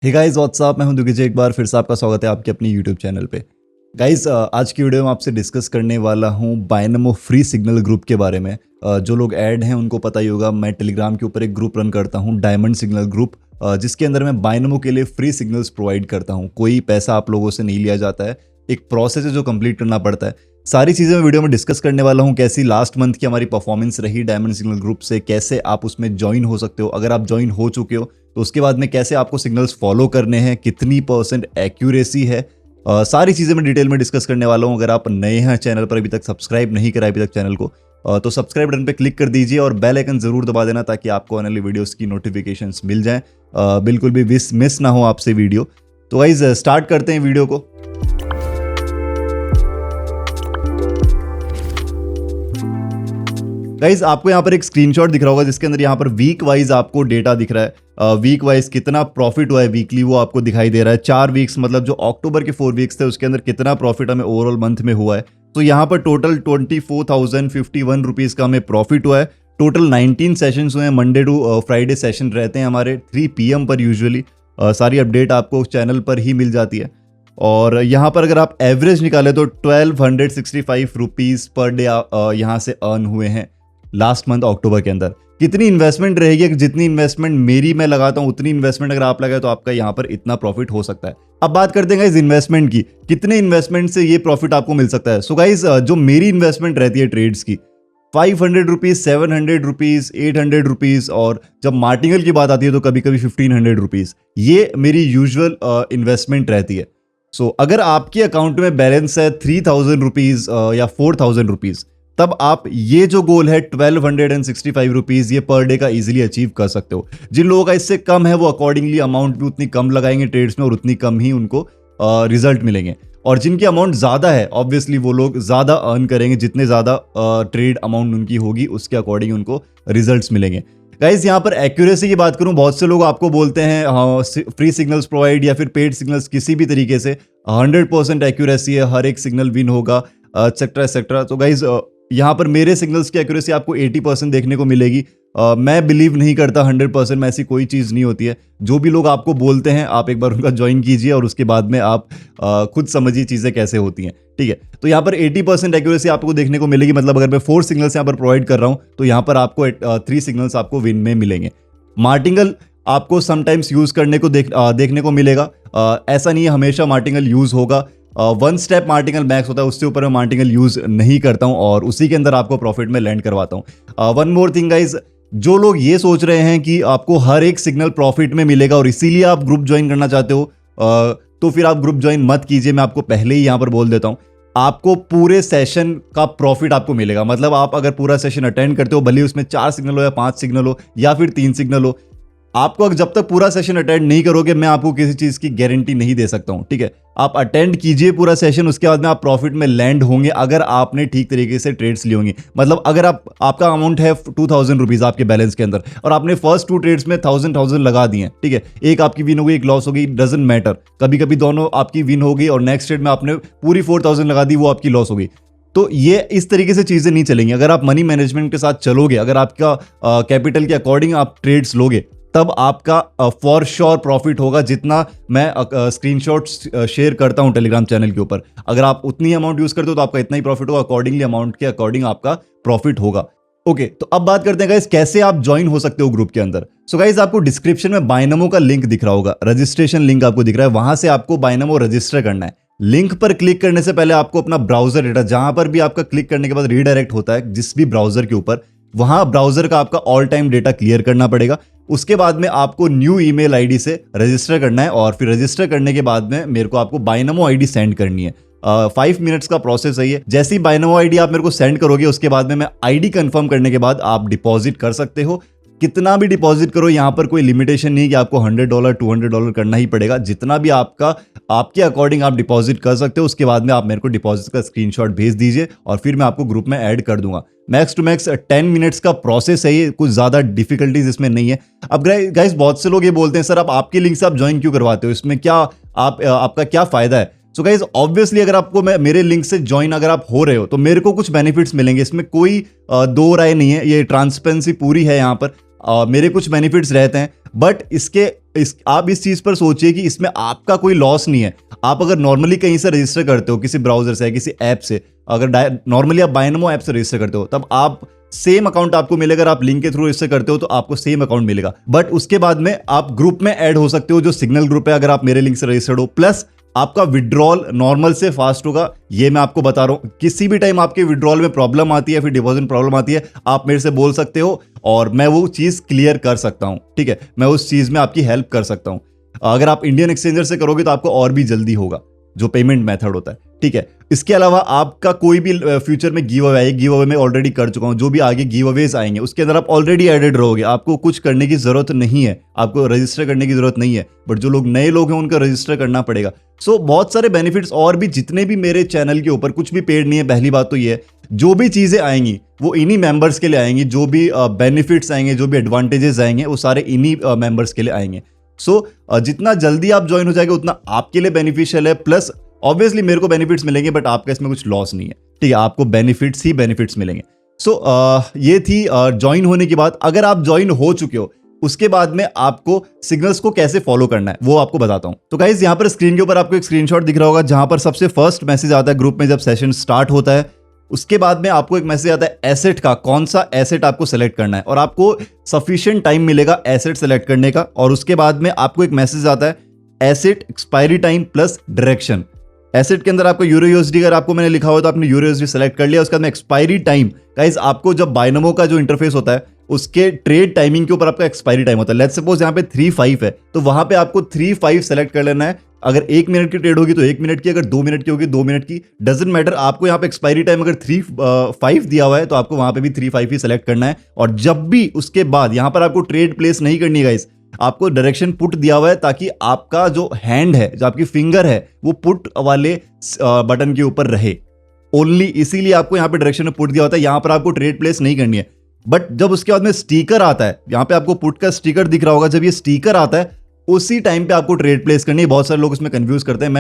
Hey guys what's up, मैं हूं दिग्विजय। एक बार फिर से आपका स्वागत है आपके अपने यूट्यूब चैनल पे। गाइस आज की वीडियो में आपसे डिस्कस करने वाला हूं बाइनमो फ्री सिग्नल ग्रुप के बारे में। जो लोग ऐड हैं उनको पता ही होगा, मैं टेलीग्राम के ऊपर एक ग्रुप रन करता हूं, डायमंड सिग्नल ग्रुप, जिसके अंदर मैं बाइनमो के लिए फ्री सिग्नल्स प्रोवाइड करता हूं। कोई पैसा आप लोगों से नहीं लिया जाता है, एक प्रोसेस है जो कंप्लीट करना पड़ता है। सारी चीज़ें मैं वीडियो में डिस्कस करने वाला हूं। कैसी लास्ट मंथ की हमारी परफॉर्मेंस रही डायमंड सिग्नल ग्रुप से, कैसे आप उसमें ज्वाइन हो सकते हो, अगर आप ज्वाइन हो चुके हो तो उसके बाद में कैसे आपको सिग्नल्स फॉलो करने हैं, कितनी % एक्यूरेसी है, सारी चीज़ें मैं डिटेल में डिस्कस करने वाला हूं। अगर आप नए हैं चैनल पर, अभी तक सब्सक्राइब नहीं करा अभी तक चैनल को, तो सब्सक्राइब बटन पे क्लिक कर दीजिए और बेल आइकन जरूर दबा देना ताकि आपको आने वाली वीडियोस की नोटिफिकेशंस मिल जाएं। बिल्कुल भी मिस ना हो आपसे वीडियो। तो गाइस स्टार्ट करते हैं वीडियो को। गाइज आपको यहाँ पर एक स्क्रीनशॉट दिख रहा होगा जिसके अंदर यहाँ पर वीक वाइज आपको डेटा दिख रहा है। वीक वाइज कितना प्रॉफिट हुआ है वीकली वो आपको दिखाई दे रहा है। 4 वीक्स मतलब जो अक्टूबर के 4 वीक्स थे उसके अंदर कितना प्रॉफिट हमें ओवरऑल मंथ में हुआ है। तो यहाँ पर टोटल 24,051 रुपीज़ का हमें प्रॉफिट हुआ है। टोटल 19 सेशंस हुए हैं। मंडे टू फ्राइडे सेशन रहते हैं हमारे 3 PM पर यूजुअली। सारी अपडेट आपको चैनल पर ही मिल जाती है। और यहाँ पर अगर आप एवरेज निकालें तो 1265 रुपीज़ पर डे यहाँ से अर्न हुए हैं लास्ट मंथ अक्टूबर के अंदर। कितनी इन्वेस्टमेंट रहेगी, जितनी इन्वेस्टमेंट मैं लगाता हूं उतनी इन्वेस्टमेंट अगर आप लगाए तो आपका यहाँ पर इतना प्रॉफिट हो सकता है। अब बात करते हैं इस इन्वेस्टमेंट की, कितने इन्वेस्टमेंट से ये प्रॉफिट आपको मिल सकता है। सो गाइज जो मेरी इन्वेस्टमेंट रहती है ट्रेड्स की 500 रुपीज़, 700 रुपीज़, 800 रुपीज़, और जब मार्टिंगल की बात आती है तो कभी कभी 1500 रुपीज़, ये मेरी यूजुअल इन्वेस्टमेंट रहती है। सो अगर आपके अकाउंट में बैलेंस है 3000 रुपीज़ या 4000 रुपीज़, तब आप ये जो गोल है 1265 रुपीज़ ये पर डे का इजीली अचीव कर सकते हो। जिन लोगों का इससे कम है वो अकॉर्डिंगली अमाउंट भी उतनी कम लगाएंगे ट्रेड्स में और उतनी कम ही उनको रिजल्ट मिलेंगे। और जिनकी अमाउंट ज़्यादा है ऑब्वियसली वो लोग ज़्यादा अर्न करेंगे, जितने ज़्यादा ट्रेड अमाउंट उनकी होगी उसके अकॉर्डिंग उनको रिजल्ट्स मिलेंगे। गाइज यहाँ पर एक्यूरेसी की बात करूँ, बहुत से लोग आपको बोलते हैं हाँ फ्री सिग्नल्स प्रोवाइड या फिर पेड सिग्नल्स किसी भी तरीके से 100% एक्यूरेसी है, हर एक सिग्नल विन होगा एक्सेट्रा एक्सेट्रा। तो गाइज यहाँ पर मेरे सिग्नल्स की एक्यूरेसी आपको 80% देखने को मिलेगी। मैं बिलीव नहीं करता 100% में ऐसी कोई चीज़ नहीं होती है। जो भी लोग आपको बोलते हैं आप एक बार उनका ज्वाइन कीजिए और उसके बाद में आप खुद समझिए चीज़ें कैसे होती हैं, ठीक है। तो यहाँ पर 80% एक्यूरेसी आपको देखने को मिलेगी। मतलब अगर मैं 4 सिग्नल्स यहाँ पर प्रोवाइड कर रहा हूँ तो यहाँ पर आपको 3 सिग्नल्स आपको विन में मिलेंगे। मार्टिंगल आपको समटाइम्स यूज़ करने को देखने को मिलेगा। ऐसा नहीं है हमेशा मार्टिंगल यूज़ होगा। 1 स्टेप मार्टिंगल मैक्स होता है, उससे ऊपर मैं मार्टिंगल यूज नहीं करता हूं और उसी के अंदर आपको प्रॉफिट में लैंड करवाता हूं। वन मोर थिंग गाइज, जो लोग ये सोच रहे हैं कि आपको हर एक सिग्नल प्रॉफिट में मिलेगा और इसीलिए आप ग्रुप ज्वाइन करना चाहते हो, तो फिर आप ग्रुप ज्वाइन मत कीजिए। मैं आपको पहले ही यहां पर बोल देता हूं, आपको पूरे सेशन का प्रॉफिट आपको मिलेगा। मतलब आप अगर पूरा सेशन अटेंड करते हो, भले उसमें 4 सिग्नल हो या 5 सिग्नल हो या फिर 3 सिग्नल हो, आपको जब तक पूरा सेशन अटेंड नहीं करोगे मैं आपको किसी चीज़ की गारंटी नहीं दे सकता हूं, ठीक है। आप अटेंड कीजिए पूरा सेशन, उसके बाद में आप प्रॉफिट में लैंड होंगे अगर आपने ठीक तरीके से ट्रेड्स ली होंगी। मतलब अगर आपका अमाउंट है 2000 रुपीज़ आपके बैलेंस के अंदर और आपने फर्स्ट 2 ट्रेड्स में 1000 लगा दिए, ठीक है, एक आपकी विन हो गई, एक लॉस हो गई, डजंट मैटर। कभी कभी दोनों आपकी विन हो गई और नेक्स्ट ट्रेड में आपने पूरी 4000 लगा दी, वो आपकी लॉस हो गई। तो ये इस तरीके से चीज़ें नहीं चलेंगी। अगर आप मनी मैनेजमेंट के साथ चलोगे, अगर आपका कैपिटल के अकॉर्डिंग आप ट्रेड्स लोगे, तब आपका फॉर श्योर प्रॉफिट होगा। जितना मैं स्क्रीनशॉट्स शेयर करता हूं टेलीग्राम चैनल के ऊपर, अगर आप उतनी अमाउंट यूज करते हो तो आपका इतना ही प्रॉफिट होगा। अकॉर्डिंगली अमाउंट के अकॉर्डिंग आपका प्रॉफिट होगा। ओके, तो अब बात करते हैं गाइस कैसे आप ज्वाइन हो सकते हो ग्रुप के अंदर। सो गाइस आपको डिस्क्रिप्शन में बाइनमो का लिंक दिख रहा होगा, रजिस्ट्रेशन लिंक आपको दिख रहा है, वहां से आपको बाइनमो रजिस्टर करना है। लिंक पर क्लिक करने से पहले आपको अपना ब्राउजर डेटा, जहां पर भी आपका क्लिक करने के बाद रीडायरेक्ट होता है जिस भी ब्राउजर के ऊपर, वहां ब्राउजर का आपका ऑल टाइम डेटा क्लियर करना पड़ेगा। उसके बाद में आपको न्यू ईमेल आईडी से रजिस्टर करना है और फिर रजिस्टर करने के बाद में मेरे को आपको बाइनमो आईडी सेंड करनी है। 5 मिनट्स का प्रोसेस है ये। जैसी बाइनमो आईडी आप मेरे को सेंड करोगे उसके बाद में मैं आईडी कंफर्म करने के बाद आप डिपॉजिट कर सकते हो। कितना भी डिपॉजिट करो, यहाँ पर कोई लिमिटेशन नहीं कि आपको $100 $200 करना ही पड़ेगा। जितना भी आपके अकॉर्डिंग आप डिपॉजिट कर सकते हो। उसके बाद में आप मेरे को डिपॉजिट का स्क्रीनशॉट भेज दीजिए और फिर मैं आपको ग्रुप में ऐड कर दूंगा। मैक्स टू मैक्स 10 मिनट्स का प्रोसेस है ये, कुछ ज़्यादा डिफिकल्टीज इसमें नहीं है। अब गाइस बहुत से लोग ये बोलते हैं सर आप आपके लिंक से आप ज्वाइन क्यों करवाते हो, इसमें क्या आपका क्या फ़ायदा है। सो गाइस ऑब्वियसली अगर आपको मेरे लिंक से ज्वाइन अगर आप हो रहे हो तो मेरे को कुछ बेनिफिट्स मिलेंगे, इसमें कोई दो राय नहीं है। ये ट्रांसपेरेंसी पूरी है यहाँ पर। मेरे कुछ बेनिफिट्स रहते हैं, बट इसके आप इस चीज पर सोचिए कि इसमें आपका कोई लॉस नहीं है। आप अगर नॉर्मली कहीं से रजिस्टर करते हो, किसी ब्राउजर से, किसी ऐप से, अगर नॉर्मली आप बाइनोमो ऐप से रजिस्टर करते हो, तब आप सेम अकाउंट आपको मिलेगा। अगर आप लिंक के थ्रू रजिस्टर करते हो तो आपको सेम अकाउंट मिलेगा, बट उसके बाद में आप ग्रुप में ऐड हो सकते हो, जो सिग्नल ग्रुप है, अगर आप मेरे लिंक से रजिस्टर्ड हो। प्लस आपका विड्रॉल नॉर्मल से फास्ट होगा, ये मैं आपको बता रहा हूं। किसी भी टाइम आपके विड्रॉल में प्रॉब्लम आती है, फिर डिपॉजिट प्रॉब्लम आती है, आप मेरे से बोल सकते हो और मैं वो चीज क्लियर कर सकता हूं। ठीक है, मैं उस चीज में आपकी हेल्प कर सकता हूं। अगर आप इंडियन एक्सचेंजर से करोगे तो आपको और भी जल्दी होगा, जो पेमेंट मेथड होता है। ठीक है, इसके अलावा आपका कोई भी फ्यूचर में गिव अवे, गिव अवे में ऑलरेडी कर चुका हूं, जो भी आगे गिव अवेज आएंगे उसके अंदर आप ऑलरेडी एडेड रहोगे। आपको कुछ करने की जरूरत नहीं है, आपको रजिस्टर करने की जरूरत नहीं है, बट जो लोग नए लोग हैं उनको रजिस्टर करना पड़ेगा। सो बहुत सारे बेनिफिट्स और भी, जितने भी मेरे चैनल के ऊपर, कुछ भी पेड नहीं है। पहली बात तो ये है, जो भी चीजें आएंगी वो इन्हीं मेंबर्स के लिए आएंगी, जो भी बेनिफिट्स आएंगे, जो भी एडवांटेजेस आएंगे, वो सारे इन्हीं मेंबर्स के लिए आएंगे। सो जितना जल्दी आप ज्वाइन हो जाएंगे उतना आपके लिए बेनिफिशियल है। प्लस ऑब्वियसली मेरे को बेनिफिट्स मिलेंगे, बट आपका इसमें कुछ लॉस नहीं है। ठीक है, आपको बेनिफिट्स ही बेनिफिट्स मिलेंगे। सो ये थी ज्वाइन होने की बात। अगर आप ज्वाइन हो चुके हो, उसके बाद में आपको सिग्नल्स को कैसे फॉलो करना है वो आपको बताता हूं। तो गाइस, यहां पर स्क्रीन के ऊपर आपको एक स्क्रीनशॉट दिख रहा होगा, जहां पर सबसे फर्स्ट मैसेज आता है ग्रुप में जब सेशन स्टार्ट होता है। उसके बाद में आपको एक मैसेज आता है एसेट का, कौन सा एसेट आपको सेलेक्ट करना है, और आपको सफिशिएंट टाइम मिलेगा एसेट सेलेक्ट करने का। और उसके बाद में आपको एक मैसेज आता है asset expiry time plus direction. Asset के अंदर आपको यूरो यूएसडी, अगर आपको मैंने लिखा हो तो आपने यूरो यूएसडी सेलेक्ट कर लिया। उसके बाद में एक्सपायरी टाइम, गाइस आपको जब बाइनोमो का जो इंटरफेस होता है उसके ट्रेड टाइमिंग के ऊपर आपका एक्सपायरी टाइम होता है। लेट्स सपोज यहाँ पे 3-5 है, तो वहां पे आपको 3-5 सेलेक्ट कर लेना है। अगर 1 मिनट की ट्रेड होगी तो 1 मिनट की, अगर 2 मिनट की होगी 2 मिनट की, डजेंट मैटर। आपको यहाँ पे एक्सपायरी टाइम अगर 3-5 दिया हुआ है तो आपको वहां पे भी 3-5 ही सेलेक्ट करना है। और जब भी उसके बाद यहाँ पर आपको ट्रेड प्लेस नहीं करनी है गाइस, आपको डायरेक्शन पुट दिया हुआ है, ताकि आपका जो हैंड है, जो आपकी फिंगर है, वो पुट वाले बटन के ऊपर रहे ओनली। इसीलिए आपको यहाँ पे डायरेक्शन में पुट दिया होता है, यहाँ पर आपको ट्रेड प्लेस नहीं करनी है। बट जब उसके बाद में स्टिकर आता है, यहाँ पे आपको पुट का स्टिकर दिख रहा होगा, जब ये स्टिकर आता है उसी टाइम पे आपको ट्रेड प्लेस करनी है। बहुत सारे लोग इसमें कंफ्यूज करते हैं,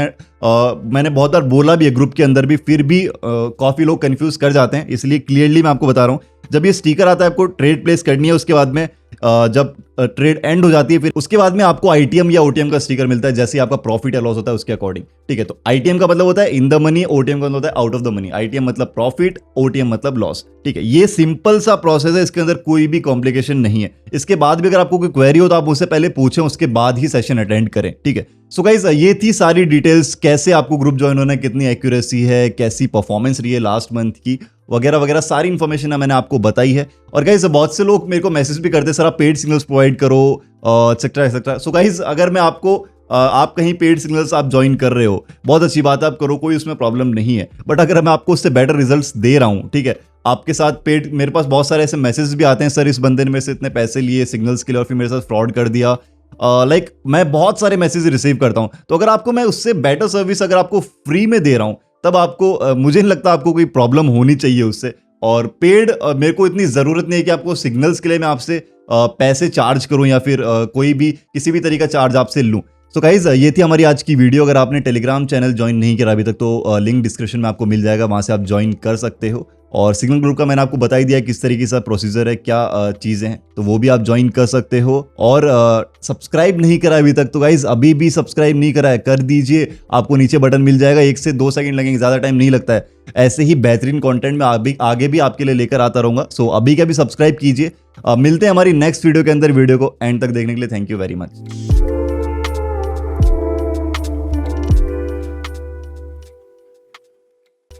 मैंने बहुत बार बोला भी है ग्रुप के अंदर भी, फिर भी काफी लोग कंफ्यूज कर जाते हैं, इसलिए क्लियरली मैं आपको बता रहा हूं। जब ये स्टिकर आता है आपको ट्रेड प्लेस करनी है। उसके बाद में जब ट्रेड एंड हो जाती है, फिर उसके बाद में आपको आईटीएम या ओटीएम का स्टिकर मिलता है, जैसे आपका प्रॉफिट या लॉस होता है उसके अकॉर्डिंग। ठीक है, तो आईटीएम का मतलब होता है इन द मनी, ओटीएम का मतलब होता है out of the money. ITM मतलब प्रॉफिट, ओटीएम मतलब लॉस। ठीक है, ये सिंपल सा प्रोसेस है, इसके अंदर कोई भी कॉम्प्लिकेशन नहीं है। इसके बाद भी अगर आपको कोई क्वेरी हो तो आप मुझसे पहले पूछें, उसके बाद ही सेशन अटेंड करें। ठीक है, सो गाइस ये थी सारी डिटेल्स, कैसे आपको ग्रुप ज्वाइन होना है, कितनी एक्यूरेसी है, कैसी परफॉर्मेंस रही है लास्ट मंथ की, वगैरह वगैरह सारी इंफॉर्मेशन मैंने आपको बताई है। और गाइस बहुत से लोग मेरे को मैसेज भी करते हैं, सर आप पेड सिग्नल्स प्रोवाइड करो एक्सेट्रा एक्सेट्रा। सो गाइस अगर मैं आपको आप कहीं पेड सिग्नल्स आप ज्वाइन कर रहे हो, बहुत अच्छी बात है, आप करो, कोई उसमें प्रॉब्लम नहीं है। बट अगर मैं आपको उससे बेटर रिजल्ट्स दे रहा हूँ, ठीक है, आपके साथ पेड, मेरे पास बहुत सारे ऐसे मैसेज भी आते हैं, सर इस बंदे ने मेरे से इतने पैसे लिए सिग्नल्स के लिए और फिर मेरे साथ फ्रॉड कर दिया। लाइक मैं बहुत सारे मैसेज रिसीव करता हूं। तो अगर आपको मैं उससे बेटर सर्विस अगर आपको फ्री में दे रहा हूं, तब आपको मुझे नहीं लगता आपको कोई प्रॉब्लम होनी चाहिए उससे। और पेड मेरे को इतनी जरूरत नहीं है कि आपको सिग्नल्स के लिए मैं आपसे पैसे चार्ज करूं या फिर कोई भी किसी भी तरीका चार्ज आपसे लूं। सो गाइज ये थी हमारी आज की वीडियो। अगर आपने टेलीग्राम चैनल ज्वाइन नहीं किया अभी तक तो लिंक डिस्क्रिप्शन में आपको मिल जाएगा, वहां से आप ज्वाइन कर सकते हो। और सिग्नल ग्रुप का मैंने आपको बता ही दिया किस तरीके से प्रोसीजर है, क्या चीजें हैं, तो वो भी आप ज्वाइन कर सकते हो। और सब्सक्राइब नहीं करा अभी तक तो गाइज अभी भी सब्सक्राइब नहीं करा है, कर दीजिए। आपको नीचे बटन मिल जाएगा, 1 से 2 सेकंड लगेंगे, ज्यादा टाइम नहीं लगता है। ऐसे ही बेहतरीन कंटेंट में आगे भी आपके लिए लेकर आता रहूंगा। सो अभी का भी सब्सक्राइब कीजिए। मिलते हैं हमारी नेक्स्ट वीडियो के अंदर। वीडियो को एंड तक देखने के लिए थैंक यू वेरी मच।